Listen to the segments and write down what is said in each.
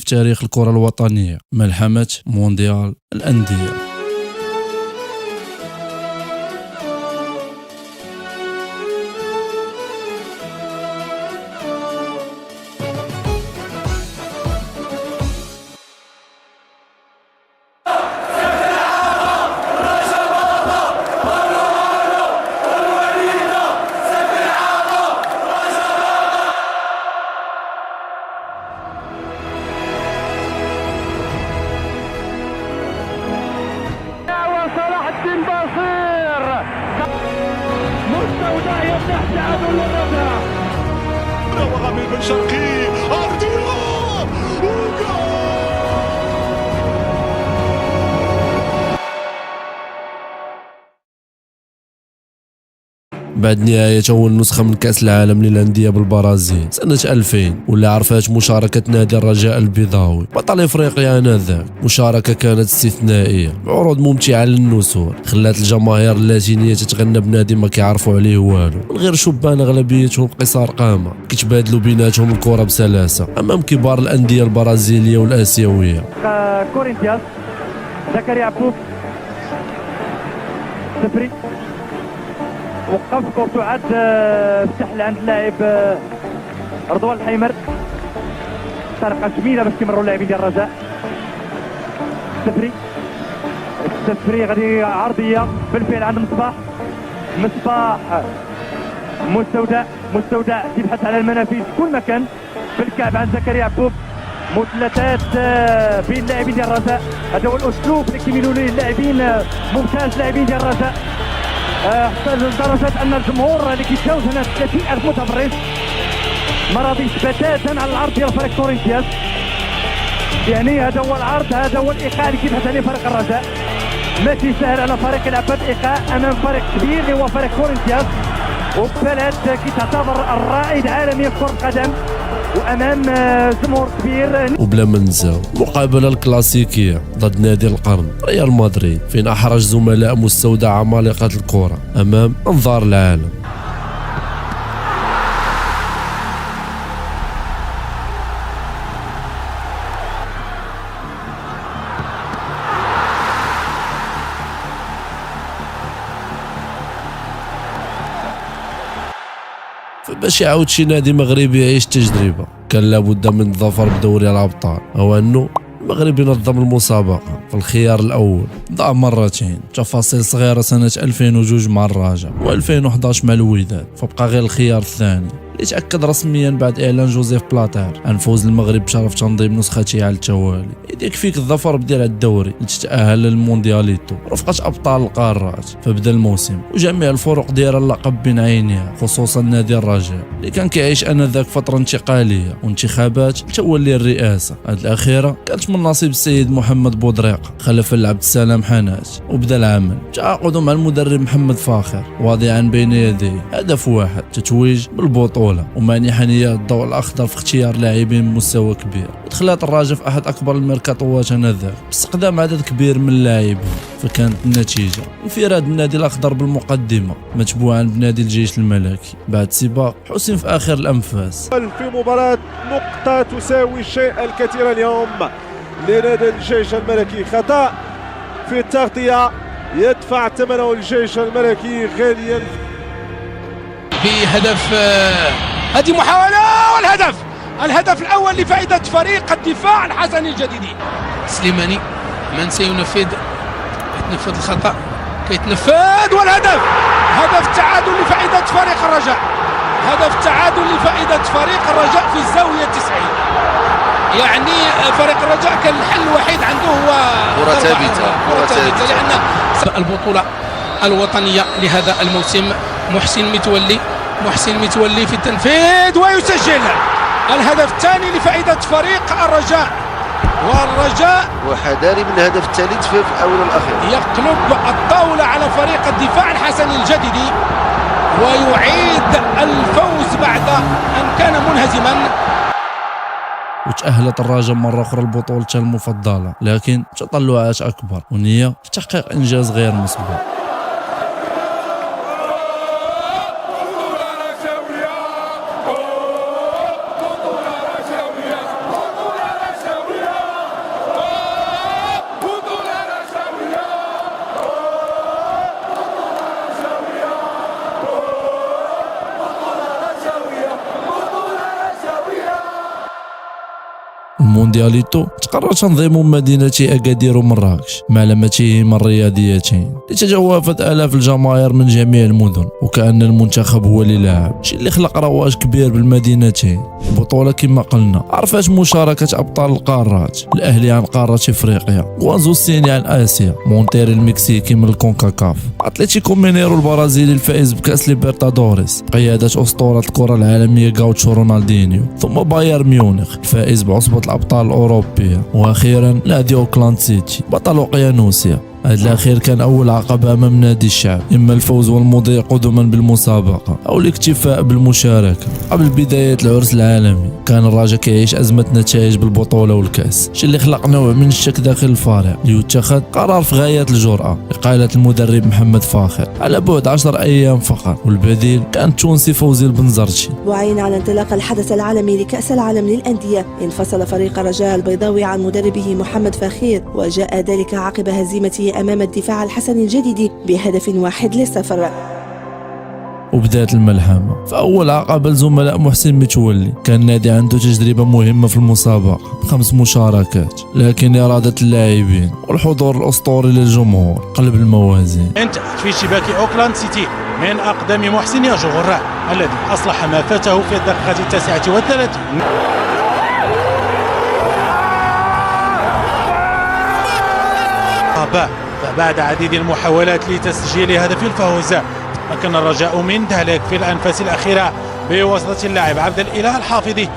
تاريخ الكرة الوطنية، ملحمة مونديال الأندية. مستودع يفتح تعادل للرجاء وغميل بن شرقي أرضية بعد نهاية أول نسخة من كأس العالم للأندية بالبرازيل سنة 2000 واللي عرفات مشاركة نادي الرجاء البيضاوي بطل إفريقيا آنذاك. مشاركة كانت استثنائية بعروض ممتعة للنسور، خلات الجماهير اللاتينية تتغنى بنادي ما كيعرفوا عليه والو، من غير شبان أغلبيتهم قصار قامة كيتبادلوا بيناتهم الكرة بسلاسة أمام كبار الأندية البرازيلية والآسيوية. كورينتياس زكريا بوب سفري وقف كورتو عاد فتح عند اللاعب رضوان الحيمر، طريقه جميله باش كيمروا اللاعبين ديال الرجاء. السفري غادي عرضيه بالفعل عند مصباح مستودع تبحث على المنافذ كل مكان بالكعب عند زكريا عبوب. مثلثات بين اللاعبين ديال الرجاء، هذا هو الاسلوب اللي كيميلوا ليه اللاعبين، ممتاز اللاعبين ديال الرجاء حتى لدرجه ان الجمهور اللي كيتجاوز هنا 30,000 متفرج ما راضيش بتاتا على العرض ديال فريق كورينتياس. يعني هذا هو العرض، هذا هو الايقاع اللي كيبحث عليه فريق الرجاء. ماشي سهل على فريق يلعب بهذا الايقاع امام فريق كبير اللي هو فريق كورينتياس، وبلد كتعتبر الرائد عالميا في كرة القدم وامام جمهور كبير. وبلا ما ننساو المقابله الكلاسيكيه ضد نادي القرن ريال مدريد، فين احرج زملاء مستودع عمالقه الكره امام انظار العالم. باش يعاود شي نادي مغربي يعيش تجربه كان لابد من الظفر بدوري الابطال، او انه المغرب ينظم المسابقه في الخيار الاول ضاع مرتين، تفاصيل صغيره سنه 2002 مع الرجاء و2011 مع الوداد، فبقى غير الخيار الثاني اللي تاكد رسميا بعد اعلان جوزيف بلاتير عن فوز المغرب بشرف تنظيم نسختي على التوالي. يكفيك الظفر بدير على الدوري لتتاهل للموندياليتو رفقه ابطال القارات. فبدا الموسم وجميع الفرق دايره اللقب بين عينيها، خصوصا نادي الرجاء اللي كان كيعيش انذاك فتره انتقاليه وانتخابات لتولي الرئاسه. هذه الاخيره كانت من نصيب السيد محمد بودريقه خلف عبد السلام حنات، وبدا العمل تعاقدوا مع المدرب محمد فاخر واضعا بين يديه هدف واحد، تتويج بالبطوله ومانحا هي الضوء الاخضر في اختيار لاعبين من مستوى كبير. ودخلت الرجاء في احد اكبر الميركاتوات انذاك باستقدام عدد كبير من اللاعبين، فكانت النتيجه انفراد النادي الاخضر بالمقدمه متبوعا بنادي الجيش الملكي بعد سباق حسم في اخر الانفاس. في مباراة نقطة تساوي الشيء الكثير اليوم لنادي الجيش الملكي. خطأ في التغطية يدفع ثمنه الجيش الملكي غاليا. بهدف هذه محاولة الهدف الأول لفائدة فريق الدفاع الحسني الجديدي. سليماني من سينفذ الخطأ كيتنفذ والهدف، هدف التعادل لفائدة فريق الرجاء، هدف التعادل لفائدة فريق الرجاء في الزاوية 90. يعني فريق الرجاء كان الحل الوحيد عنده هو كرة ثابتة لأن البطولة الوطنية لهذا الموسم. محسن متولي في التنفيذ ويسجل الهدف الثاني لفائدة فريق الرجاء، والرجاء وحذاري من الهدف الثالث في الآونة الأخيرة يقلب الطاولة على فريق الدفاع الحسني الجديدي ويعيد الفوز بعد أن كان منهزما. وتأهلت الرجاء مرة أخرى لبطولتها المفضلة، لكن تطلعات أكبر ونية في تحقيق إنجاز غير مسبوق. الموندياليتو تقرر تنظيم مدينتي أكادير ومراكش معلمتيهما الرياضيتين لتتوافد آلاف الجماهير من جميع المدن، وكأن المنتخب هو اللي لاعب، شي اللي خلق رواج كبير بالمدينتين. البطولة كما قلنا عرفت مشاركة أبطال القارات، الأهلي عن قارة إفريقيا، غوانزو الصيني عن آسيا، مونتيري المكسيكي من الكونكاكاف، أتلتيكو مينيرو البرازيلي الفائز بكأس ليبرتادوريس بقيادة أسطورة الكرة العالمية غاوتشو رونالدينيو، ثم بايرن ميونخ الفائز بعصبة الأبطال الأوروبية، وأخيرا نادي أوكلاند سيتي بطل أوقيانوسيا. هذا الأخير كان أول عقبة أمام نادي الشعب، إما الفوز والمضي قدما بالمسابقة أو الاكتفاء بالمشاركة. قبل بداية العرس العالمي كان الرجاء كيعيش أزمة نتائج بالبطولة والكأس، شي اللي خلق نوع من الشك داخل الفريق، ليتخذ قرار في غاية الجرأة إقالة المدرب محمد فاخر على بعد 10 أيام فقط، والبديل كان التونسي فوزي البنزرتي. وعين على انطلاق الحدث العالمي لكأس العالم للأندية انفصل فريق الرجاء البيضاوي عن مدربه محمد فاخير، وجاء ذلك عقب هزيمته أمام الدفاع الحسني الجديد ب1 واحد ل0. وبدات الملحمة. فأول عقبة لزملاء محسن متولي، كان النادي عنده تجربة مهمة في المسابقة ب5 مشاركات، لكن إرادة اللاعبين والحضور الأسطوري للجمهور قلب الموازين. انت في شباك أوكلاند سيتي من أقدم محسني جغراء الذي أصلح ما فاته في الدقيقة 39. فبعد عديد المحاولات لتسجيل هدف الفوز مكن الرجاء من ذلك في الأنفاس الأخيرة بواسطة اللاعب عبد الإله الحافظي.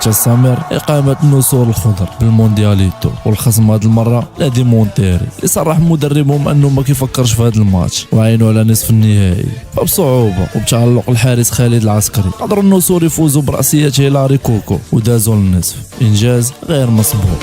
تستمر إقامة النسور الخضر بالموندياليتو، والخصم هذه المرة نادي مونتيري اللي صرح مدربهم أنه ما كيفكرش في هذا الماتش وعينوا على نصف النهائي. فبصعوبة وبتعلق الحارس خالد العسكري قدروا النسور يفوزوا برأسية هيلاري كوكو ودازوا للنصف، إنجاز غير مسبوق.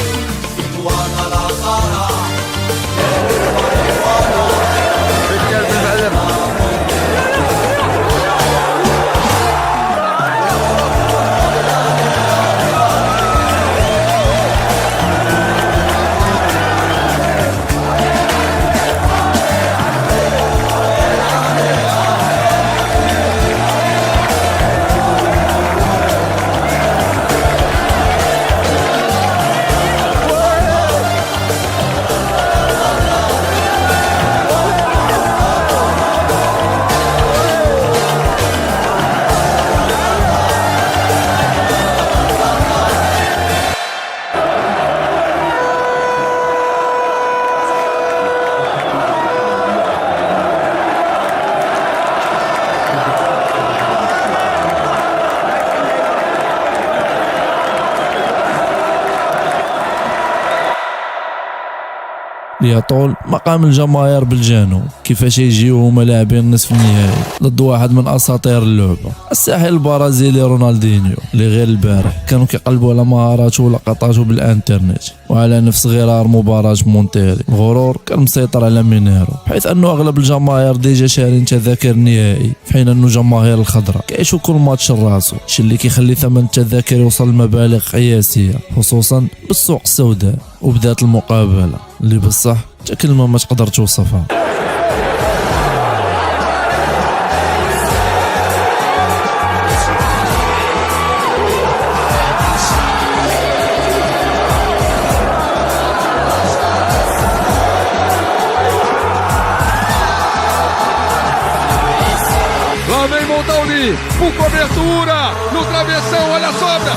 ليطول مقام الجماهير بالجنوب كيفاش يجيو هما لاعبين نصف النهائي ضد واحد من اساطير اللعبه الساحل البرازيلي رونالدينيو، اللي غير البارح كانوا كيقلبوا على مهاراته ولقطاته بالانترنت وعلى نفس غرار مباراه مونتيري. الغرور كان مسيطر على مينيرو، حيث انه اغلب الجماهير ديجا شارين تذاكر النهائي، في حين انه جماهير الخضراء كيعيشوا كل ماتش راسو، شي اللي كيخلي ثمن التذاكر يوصل لمبالغ قياسيه خصوصا بالسوق السوداء. وبدات المقابله اللي بصح حتى كلمه ما تقدر توصفها. Lá vem Montauri, por cobertura, no travessão, olha a sobra.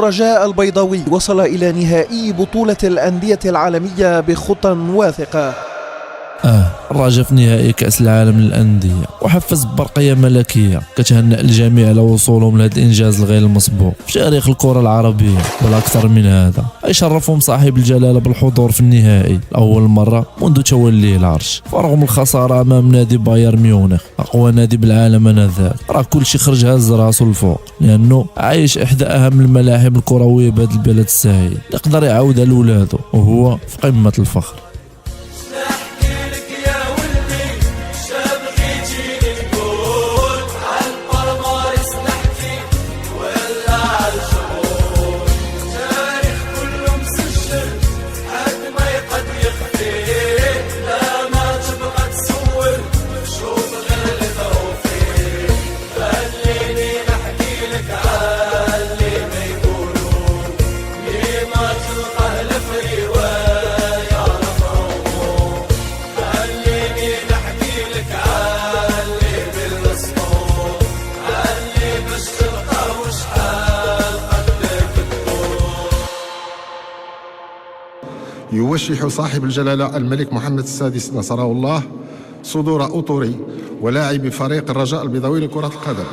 الرجاء البيضاوي وصل إلى نهائي بطولة الأندية العالمية بخطى واثقة. الرجاء في نهائي كأس العالم للأندية وحفز ببرقية ملكية كتهنئ الجميع على وصولهم لهذا الإنجاز الغير المسبوق في تاريخ الكرة العربية. والأكثر من هذا يشرفهم صاحب الجلالة بالحضور في النهائي لأول مرة منذ توليه العرش، فرغم الخسارة أمام نادي بايرن ميونخ أقوى نادي بالعالم آنذاك. راه كل شي خرج هز راسو الفوق لأنه عايش إحدى أهم الملاعب الكروية بهذا البلد السعيد يقدر يعاودها لولادو وهو في قمة الفخر. يوشح صاحب الجلالة الملك محمد السادس نصره الله صدور أطري ولاعب فريق الرجاء البيضاوي لكرة القدم